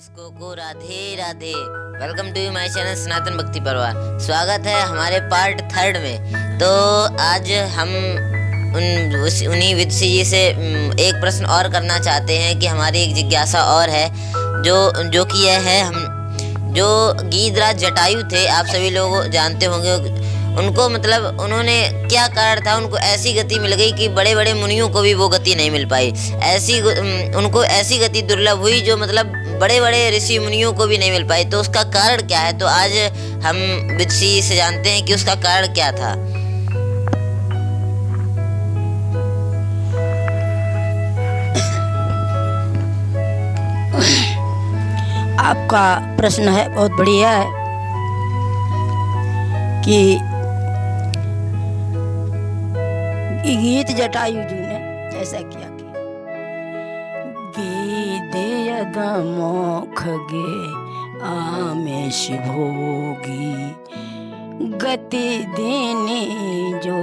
दर्शकों को Radhe Radhe. Welcome to my channel Sanatan Bhakti Parivar. स्वागत है हमारे पार्ट 3 में। तो आज हम उन्हीं विदुषी जी से एक प्रश्न और करना चाहते हैं कि हमारी एक जिज्ञासा और है जो कि यह है, हम जो गीधराज जटायु थे, आप सभी लोग जानते होंगे उनको, मतलब उन्होंने क्या कारण था, उनको ऐसी गति मिल गई कि बड़े बड़े मुनियों को भी वो गति नहीं मिल पाई। उनको ऐसी गति दुर्लभ हुई जो मतलब बड़े बड़े ऋषि मुनियों को भी नहीं मिल पाई। तो उसका कारण क्या है? तो आज हम विदुषी से जानते हैं कि उसका कारण क्या था। आपका प्रश्न है बहुत बढ़िया है कि गीत जटायु जी ने ऐसा किया कि गीत खगे आमेश भोगी गति देने जो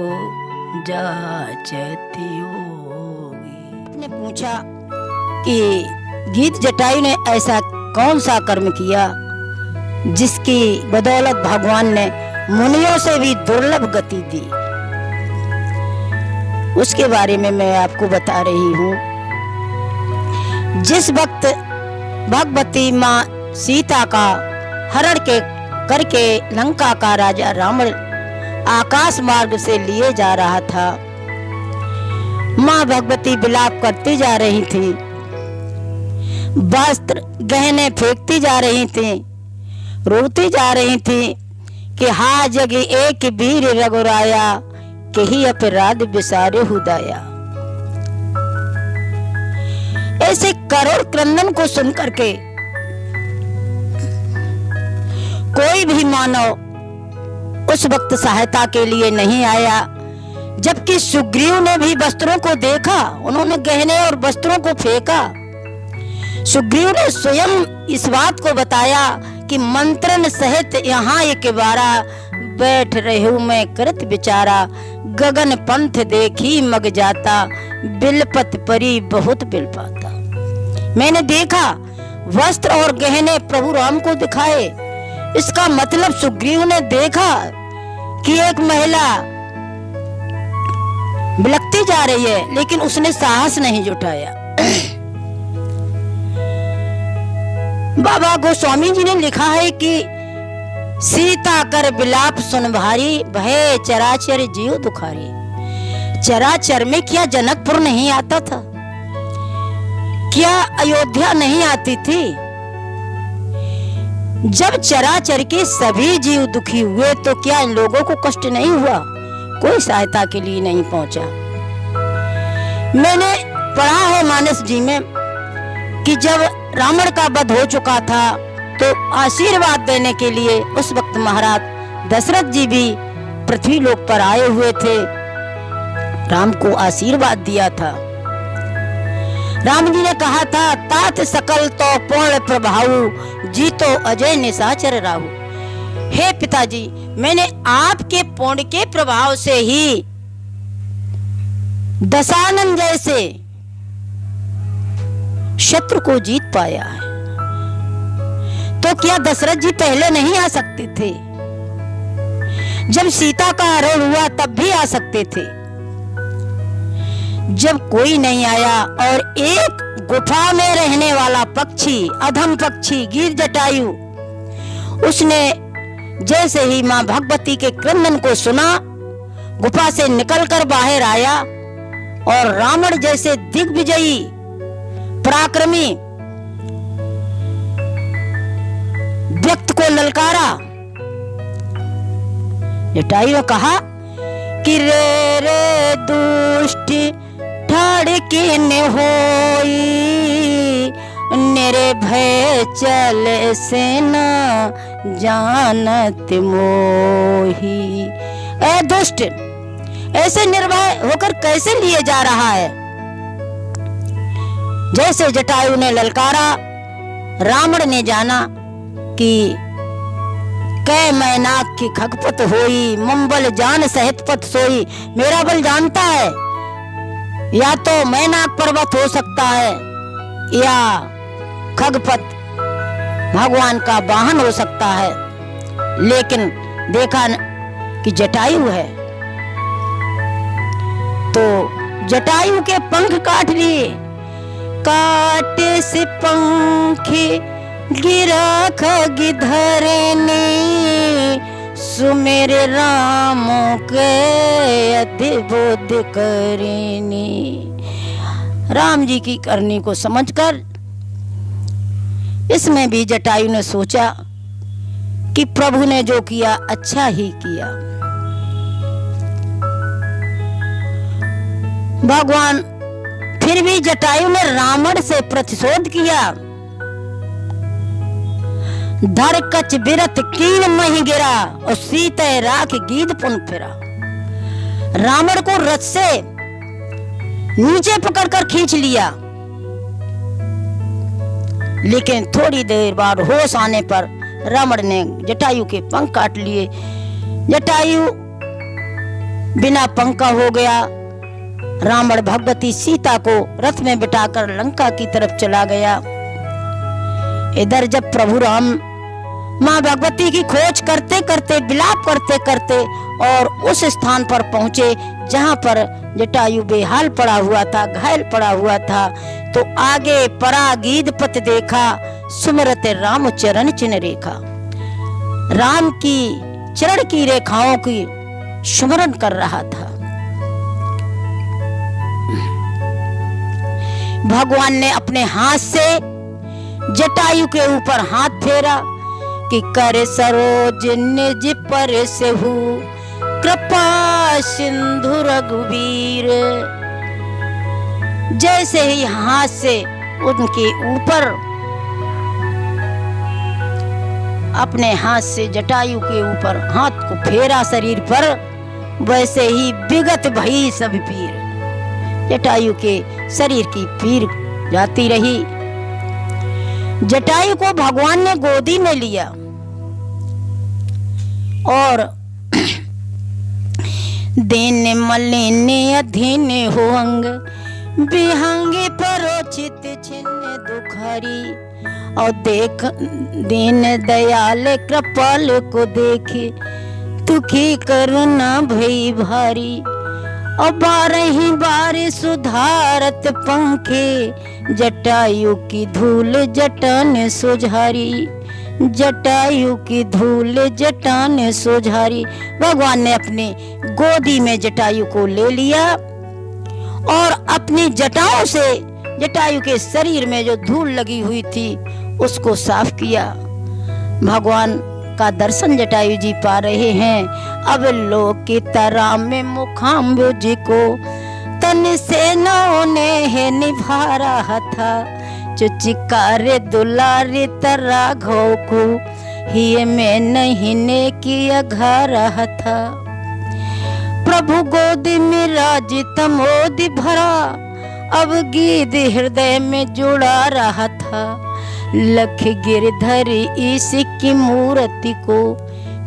जाचती होगी। ने पूछा कि गीत जटायु ने ऐसा कौन सा कर्म किया जिसकी बदौलत भगवान ने मुनियों से भी दुर्लभ गति दी। उसके बारे में मैं आपको बता रही हूँ। जिस वक्त भगवती माँ सीता का हरण करके लंका का राजा रावण आकाश मार्ग से लिए जा रहा था, माँ भगवती विलाप करती जा रही थी, वस्त्र गहने फेंकती जा रही थी, रोती जा रही थी कि हा जग एक वीर रघुराया कही अपराध विसारे हुदाया। ऐसे करोड़ क्रंदन को सुनकर के कोई भी मानव उस वक्त सहायता के लिए नहीं आया। जबकि सुग्रीव ने भी वस्त्रों को देखा, उन्होंने गहने और वस्त्रों को फेंका। सुग्रीव ने स्वयं इस बात को बताया कि मंत्रण सहित यहाँ एक बारा बैठ रहूं मैं करत विचारा गगन पंथ देखी मग जाता बिलपत परी बहुत बिल पाता। मैंने देखा वस्त्र और गहने प्रभु राम को दिखाए। इसका मतलब सुग्रीव ने देखा कि एक महिला बिलखती जा रही है, लेकिन उसने साहस नहीं जुटाया। बाबा गोस्वामी जी ने लिखा है कि सीता कर बिलाप सुन भारी भय चराचर जीव दुखारी। चराचर में क्या जनकपुर नहीं आता था? क्या अयोध्या नहीं आती थी? जब चराचर के सभी जीव दुखी हुए तो क्या इन लोगों को कष्ट नहीं हुआ? कोई सहायता के लिए नहीं पहुंचा। मैंने पढ़ा है मानस जी में कि जब रावण का वध हो चुका था तो आशीर्वाद देने के लिए उस वक्त महाराज दशरथ जी भी पृथ्वी लोक पर आए हुए थे, राम को आशीर्वाद दिया था। राम जी ने कहा था तात सकल तो पूर्ण प्रभाऊ जीतो अजय निशाचर राहु। हे पिताजी, मैंने आपके पुण्य के प्रभाव से ही दशानन जैसे शत्रु को जीत पाया है। तो क्या दशरथ जी पहले नहीं आ सकते थे? जब सीता का हरण हुआ तब भी आ सकते थे। जब कोई नहीं आया और एक गुफा में रहने वाला पक्षी, अधम पक्षी गीत जटायु, उसने जैसे ही मां भगवती के क्रंदन को सुना, गुफा से निकलकर बाहर आया और रावण जैसे दिग्विजयी पराक्रमी व्यक्ति को ललकारा। जटायु ने कहा कि रे रे दुष्ट ठाड़के ने होई नेरे भय चल से न जानत मोही। ए दुष्ट, ऐसे निर्भय होकर कैसे लिए जा रहा है? जैसे जटायु ने ललकारा, रावण ने जाना कि कै मैनाक की खगपत होई मंबल जान सहित पथ सोई। मेरा बल जानता है, या तो मैनाक पर्वत हो सकता है या खगपत भगवान का वाहन हो सकता है, लेकिन देखा कि जटायु है तो जटायु के पंख काट लिए। काटे से पंख गिरा गिधर ने, सुमेरे राम के अधिबोध करेनी। राम जी की करनी को समझकर इसमें भी जटायु ने सोचा कि प्रभु ने जो किया अच्छा ही किया। भगवान फिर भी जटायु ने रावण से प्रतिशोध किया। धर कच बिरत कीन मही गिरा, और सीते राख गीद पुन फिरा। रावण को रथ से नीचे पकड़कर खींच लिया, लेकिन थोड़ी देर बाद होश आने पर रावण ने जटायु के पंख काट लिए। जटायु बिना पंख का हो गया। रावण भगवती सीता को रथ में बिठाकर लंका की तरफ चला गया। इधर जब प्रभु राम माँ भगवती की खोज करते करते, विलाप करते करते और उस स्थान पर पहुंचे जहां पर जटायु बेहाल पड़ा हुआ था, घायल पड़ा हुआ था, तो आगे परागीद पथ देखा, सुमरत राम चरण चिन्ह रेखा। राम की चरण की रेखाओं की सुमरन कर रहा था। भगवान ने अपने हाथ से जटायु के ऊपर हाथ फेरा कि कर सरोज निज पर से हूँ, कृपा सिंधु रघुवीर। जैसे ही हाथ से उनके ऊपर, अपने हाथ से जटायु के ऊपर हाथ को फेरा शरीर पर, वैसे ही विगत भई सब पीर। जटायु के शरीर की पीर जाती रही। जटायु को भगवान ने गोदी में लिया और देने मलिने अधीन हो अंग, बिहंगे परोचित छिन्न दुखारी। और देख दीन दयाल कृपाल को देखे, दुखी करुणा भई भारी। और बारही बार सुधारत पंखे, जटायु की धूल जटान सुझारी। जटायु की धूल जटान सुझारी। भगवान ने अपनी गोदी में जटायु को ले लिया और अपनी जटाओं से जटायु के शरीर में जो धूल लगी हुई थी उसको साफ किया। भगवान का दर्शन जटायु जी पा रहे हैं। अब लोग की तरह में मुखाम्बुज को तन से नौने है निभा रहा था, चुचिकारे दुलारी तरह घो को ही में नहीं ने किया घा रहा था। प्रभु गोद में राजित मोदी भरा, अब गीत हृदय में जुड़ा रहा था। लख गिरधर ईश की मूर्ति को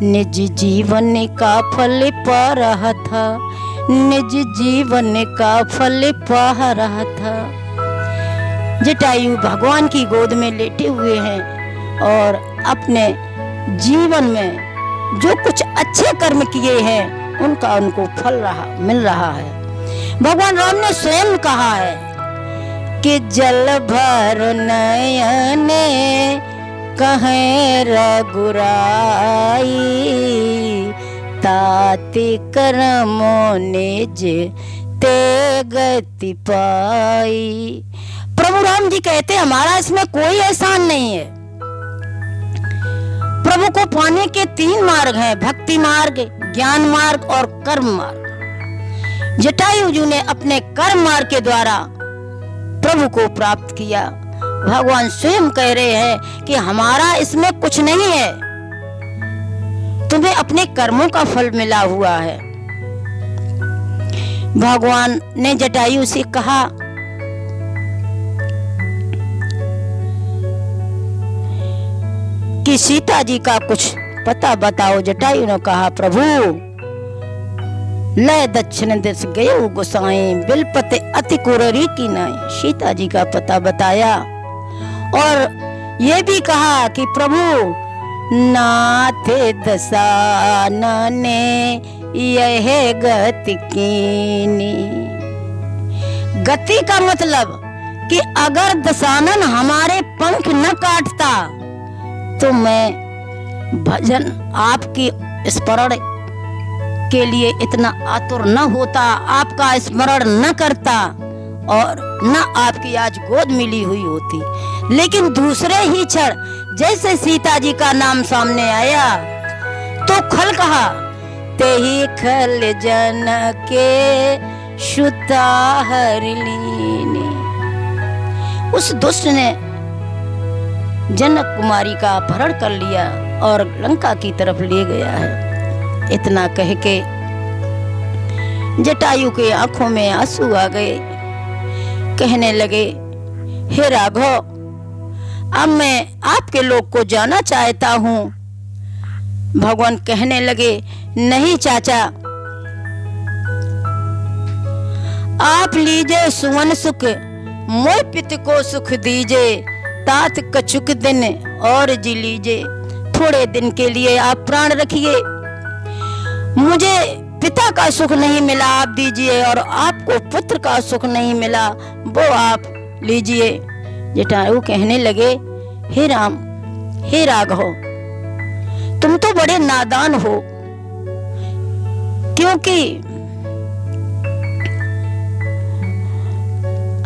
निज जीवन का फल पा रहा था। निज जीवन का फल पा रहा था। जटायु भगवान की गोद में लेटे हुए हैं और अपने जीवन में जो कुछ अच्छे कर्म किए हैं उनका उनको फल मिल रहा है। भगवान राम ने स्वयं कहा है कि जल भर नयन कहे रघुराई, ताति कर्मों निज ते गति पाई। प्रभु राम जी कहते हैं हमारा इसमें कोई एहसान नहीं है। प्रभु को पाने के 3 मार्ग हैं, भक्ति मार्ग, ज्ञान मार्ग और कर्म मार्ग। जटायु जी ने अपने कर्म मार्ग के द्वारा प्रभु को प्राप्त किया। भगवान स्वयं कह रहे हैं कि हमारा इसमें कुछ नहीं है, तुम्हें अपने कर्मों का फल मिला हुआ है। भगवान ने जटायु से कहा कि सीता जी का कुछ पता बताओ। जटायु ने कहा प्रभु लय दक्षिण दिश गये गोसाई, बिलपते अति कुररी की नाई। सीता जी का पता बताया और ये भी कहा कि प्रभु नाथ दसानने यह गति कीनी। गति का मतलब कि अगर दशानन हमारे पंख न काटता तो मैं भजन आपकी स्मरण के लिए इतना आतुर न होता, आपका स्मरण न करता और न आपकी आज गोद मिली हुई होती। लेकिन दूसरे ही क्षण जैसे सीता जी का नाम सामने आया तो खल कहा, ते ही खल जन के सुता हर लीनी। उस दुष्ट ने जनक कुमारी का अपहरण कर लिया और लंका की तरफ ले गया है। इतना कह के जटायु के आंखों में आंसू आ गए। कहने लगे, हे राघव, अब मैं आपके लोक को जाना चाहता हूँ। भगवान कहने लगे, नहीं चाचा, आप लीजिए सुवन सुख, मोय पित को सुख दीजिए, तात कछुक दिन और जी लीजिए। थोड़े दिन के लिए आप प्राण रखिए, मुझे पिता का सुख नहीं मिला आप दीजिए, और आपको पुत्र का सुख नहीं मिला वो आप लीजिए। जटायु कहने लगे, हे राम, हे राघव, तुम तो बड़े नादान हो, क्योंकि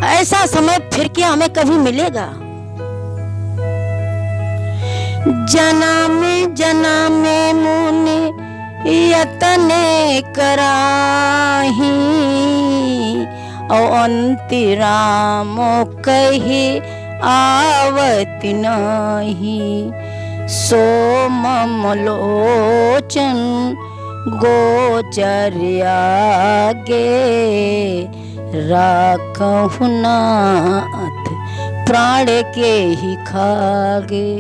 ऐसा समय फिर क्या हमें कभी मिलेगा। जन्म जन्म मुनि यतने कराही, और अंतिराम कही आवत नाही। सो ममलोचन गोचर आगे, राखहु नाथ प्राण के ही खागे।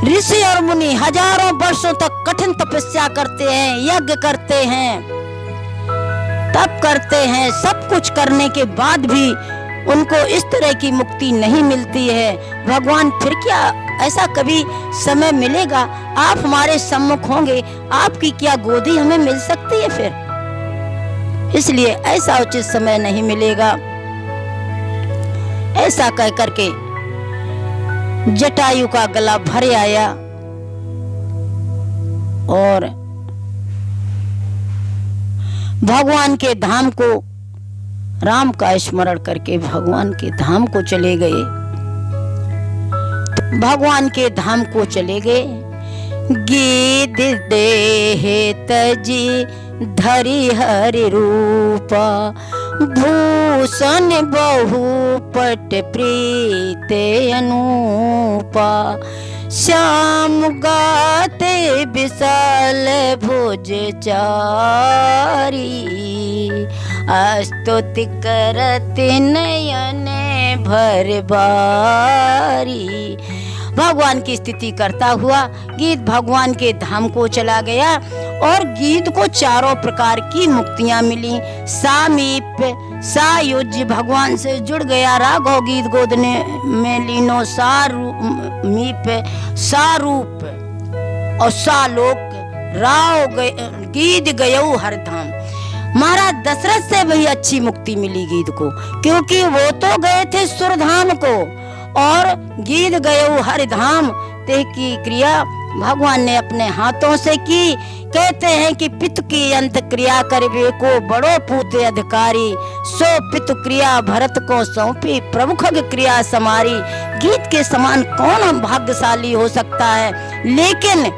ऋषि और मुनि हजारों वर्षों तक कठिन तपस्या करते हैं, यज्ञ करते हैं, तप करते हैं, सब कुछ करने के बाद भी उनको इस तरह की मुक्ति नहीं मिलती है। भगवान फिर क्या ऐसा कभी समय मिलेगा, आप हमारे सम्मुख होंगे, आपकी क्या गोदी हमें मिल सकती है फिर? इसलिए ऐसा उचित समय नहीं मिलेगा। ऐसा कह करके जटायु का गला भर आया और भगवान के धाम को, राम का स्मरण करके भगवान के धाम को चले गए। तो भगवान के धाम को चले गए। गीत देह तजी धरि हरि रूपा, भूषण बहुपट प्रीत अनूपा। श्याम गाते विशाल भुज चारी, स्तुति करत नयन भर बारी। भगवान की स्तुति करता हुआ गीत भगवान के धाम को चला गया और गीत को चारों प्रकार की मुक्तियां मिली। सामीप, सायुज्य भगवान से जुड़ गया, राघव गीत गोद में लीनो। सारूप, सारूप और सालोक, राव गीत गयो हर धाम। महाराज दशरथ से भी अच्छी मुक्ति मिली गीत को, क्योंकि वो तो गए थे सुरधाम को और गीत गयो हर धाम। ते की क्रिया भगवान ने अपने हाथों से की। कहते हैं कि पितु की अंत क्रिया करवे को बड़ो पूत अधिकारी, सो पितु क्रिया भरत को सौंपी, प्रमुख क्रिया समारी। गीत के समान कौन भाग्यशाली हो सकता है? लेकिन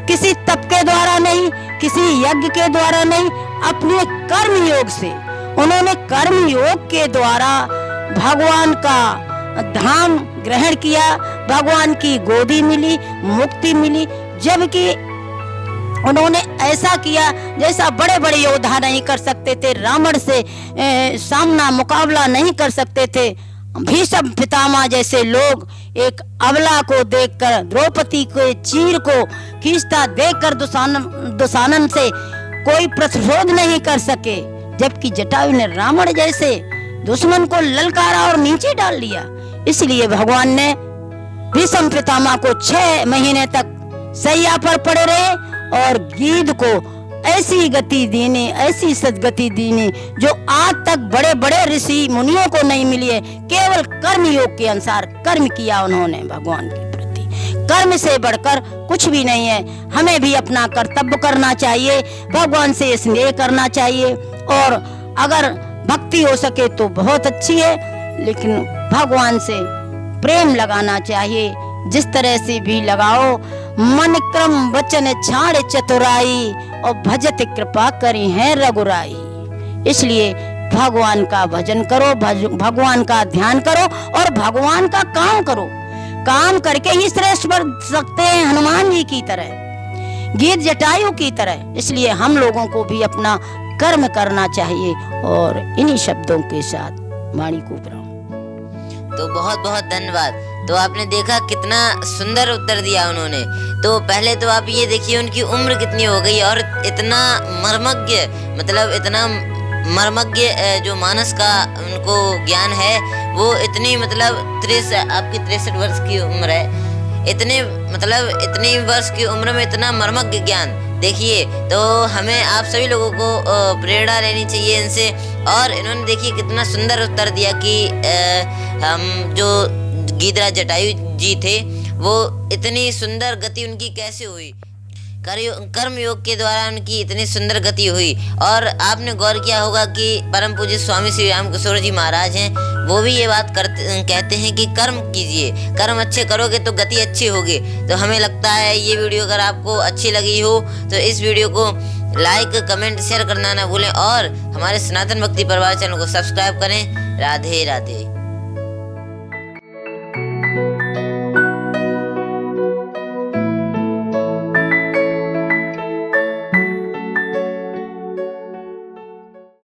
किसी तप के द्वारा नहीं, किसी यज्ञ के द्वारा नहीं, अपने कर्म योग से, उन्होंने कर्म योग के द्वारा भगवान का धाम ग्रहण किया, भगवान की गोदी मिली, मुक्ति मिली। जबकि उन्होंने ऐसा किया जैसा बड़े बड़े योद्धा नहीं कर सकते थे, रावण से सामना मुकाबला नहीं कर सकते थे। भीष्म पितामह जैसे लोग एक अबला को देखकर, द्रौपदी के चीर को खींचता देखकर दुशानन से कोई प्रतिरोध नहीं कर सके, जबकि जटायु ने रावण जैसे दुश्मन को ललकारा और नीचे डाल लिया। इसलिए भगवान ने भीष्म पितामह को 6 महीने तक सैया पर पड़े रहे और गिद्ध को ऐसी गति देने, ऐसी सदगति देने जो आज तक बड़े बड़े ऋषि मुनियों को नहीं मिली है। केवल कर्म योग के अनुसार कर्म किया उन्होंने भगवान के प्रति। कर्म से बढ़कर कुछ भी नहीं है। हमें भी अपना कर्तव्य करना चाहिए, भगवान से स्नेह करना चाहिए, और अगर भक्ति हो सके तो बहुत अच्छी है, लेकिन भगवान से प्रेम लगाना चाहिए। जिस तरह से भी लगाओ, मन क्रम वचन छाड़ चतुराई और भजत कृपा करी है रघुराई। इसलिए भगवान का भजन करो, भगवान का ध्यान करो और भगवान का काम करो। काम करके ही श्रेष्ठ बन सकते हैं, हनुमान जी की तरह, गिद्ध जटायु की तरह। इसलिए हम लोगों को भी अपना कर्म करना चाहिए। और इन्हीं शब्दों के साथ वाणी को विराम। तो बहुत बहुत धन्यवाद। तो आपने देखा कितना सुंदर उत्तर दिया उन्होंने। तो पहले तो आप ये देखिए उनकी उम्र कितनी हो गई और इतना मर्मज्ञ, मतलब इतना मर्मज्ञ जो मानस का उनको ज्ञान है, वो इतनी मतलब आपकी 63 वर्ष की उम्र है, इतनी वर्ष की उम्र में इतना मर्मज्ञ ज्ञान देखिए। तो हमें आप सभी लोगों को प्रेरणा लेनी चाहिए इनसे। और इन्होंने देखिए कितना सुंदर उत्तर दिया कि हम जो गिद्धराज जटायु जी थे वो इतनी सुंदर गति उनकी कैसे हुई, कर्म योग के द्वारा उनकी इतनी सुंदर गति हुई। और आपने गौर किया होगा कि परम पूज्य स्वामी श्री राम किशोर जी महाराज हैं, वो भी ये बात कहते हैं कि कर्म कीजिए, कर्म अच्छे करोगे तो गति अच्छी होगी। तो हमें लगता है ये वीडियो अगर आपको अच्छी लगी हो तो इस वीडियो को लाइक, कमेंट, शेयर करना ना भूलें और हमारे सनातन भक्ति परिवार चैनल को सब्सक्राइब करें। राधे राधे।